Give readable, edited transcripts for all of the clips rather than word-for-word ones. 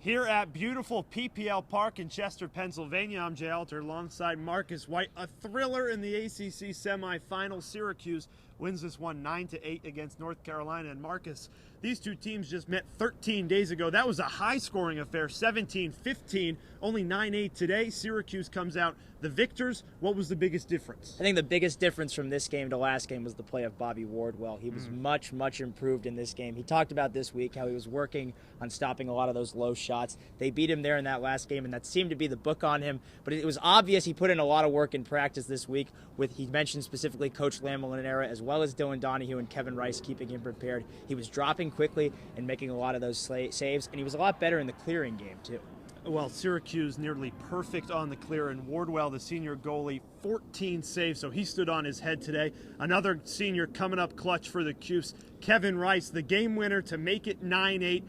Here at beautiful PPL Park in Chester, Pennsylvania, I'm Jay Alter alongside Marcus White. A thriller in the ACC semifinal. Syracuse wins this one 9-8 against North Carolina. And Marcus, these two teams just met 13 days ago. That was a high-scoring affair, 17-15, only 9-8 today. Syracuse comes out the victors. What was the biggest difference? I think the biggest difference from this game to last game was the play of Bobby Wardwell. He was much improved in this game. He talked about this week how he was working on stopping a lot of those low shots. They beat him there in that last game, and that seemed to be the book on him. But it was obvious he put in a lot of work in practice this week. He mentioned specifically Coach Lamolinera as well as Dylan Donahue and Kevin Rice keeping him prepared. He was dropping quickly and making a lot of those saves, and he was a lot better in the clearing game too. Well, Syracuse nearly perfect on the clear, and Wardwell, the senior goalie, 14 saves, so he stood on his head today. Another senior coming up clutch for the Cuse, Kevin Rice, the game winner to make it 9-8.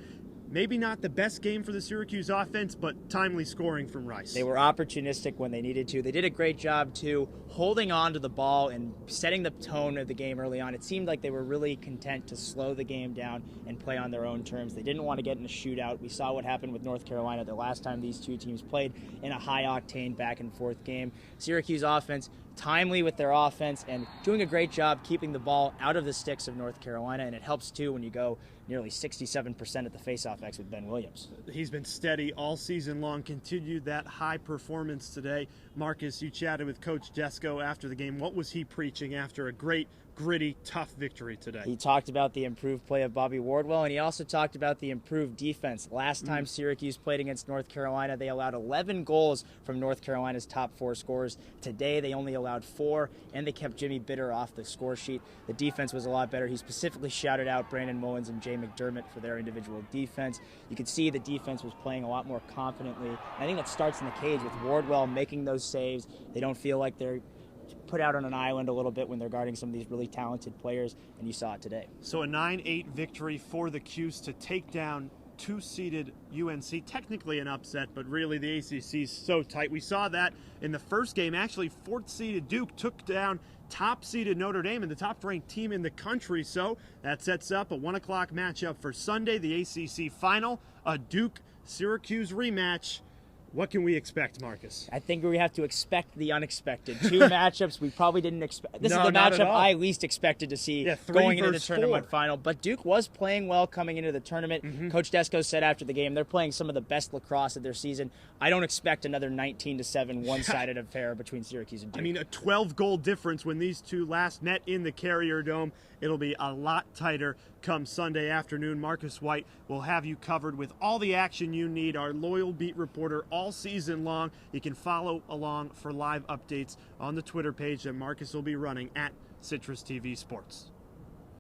Maybe not the best game for the Syracuse offense, but timely scoring from Rice. They were opportunistic when they needed to. They did a great job, too, holding on to the ball and setting the tone of the game early on. It seemed like they were really content to slow the game down and play on their own terms. They didn't want to get in a shootout. We saw what happened with North Carolina the last time these two teams played in a high-octane back-and-forth game. Syracuse offense, timely with their offense and doing a great job keeping the ball out of the sticks of North Carolina, and it helps, too, when you go nearly 67% at the faceoff X with Ben Williams. He's been steady all season long, continued that high performance today. Marcus, you chatted with Coach Desko after the game. What was he preaching after a great, gritty, tough victory today? He talked about the improved play of Bobby Wardwell, and he also talked about the improved defense. Last time Syracuse played against North Carolina, they allowed 11 goals from North Carolina's top 4 scorers. Today, they only allowed 4, and they kept Jimmy Bitter off the score sheet. The defense was a lot better. He specifically shouted out Brandon Mullins and Jay McDermott for their individual defense. You could see the defense was playing a lot more confidently. And I think that starts in the cage with Wardwell making those saves. They don't feel like they're put out on an island a little bit when they're guarding some of these really talented players, and you saw it today. So a 9-8 victory for the Cuse to take down 2-seeded UNC. Technically an upset, but really the ACC is so tight. We saw that in the first game. Actually, 4th-seeded Duke took down top-seeded Notre Dame and the top-ranked team in the country. So that sets up a 1 o'clock matchup for Sunday, the ACC Final, a Duke-Syracuse rematch. What can we expect, Marcus? I think we have to expect the unexpected. 2 matchups we probably didn't expect. This is the matchup I least expected to see going into the tournament final. But Duke was playing well coming into the tournament. Coach Desko said after the game they're playing some of the best lacrosse of their season. I don't expect another 19-7 one-sided affair between Syracuse and Duke. I mean, a 12-goal difference when these two last met in the Carrier Dome. It'll be a lot tighter come Sunday afternoon. Marcus White will have you covered with all the action you need, our loyal beat reporter all season long. You can follow along for live updates on the Twitter page that Marcus will be running at CitrusTV Sports.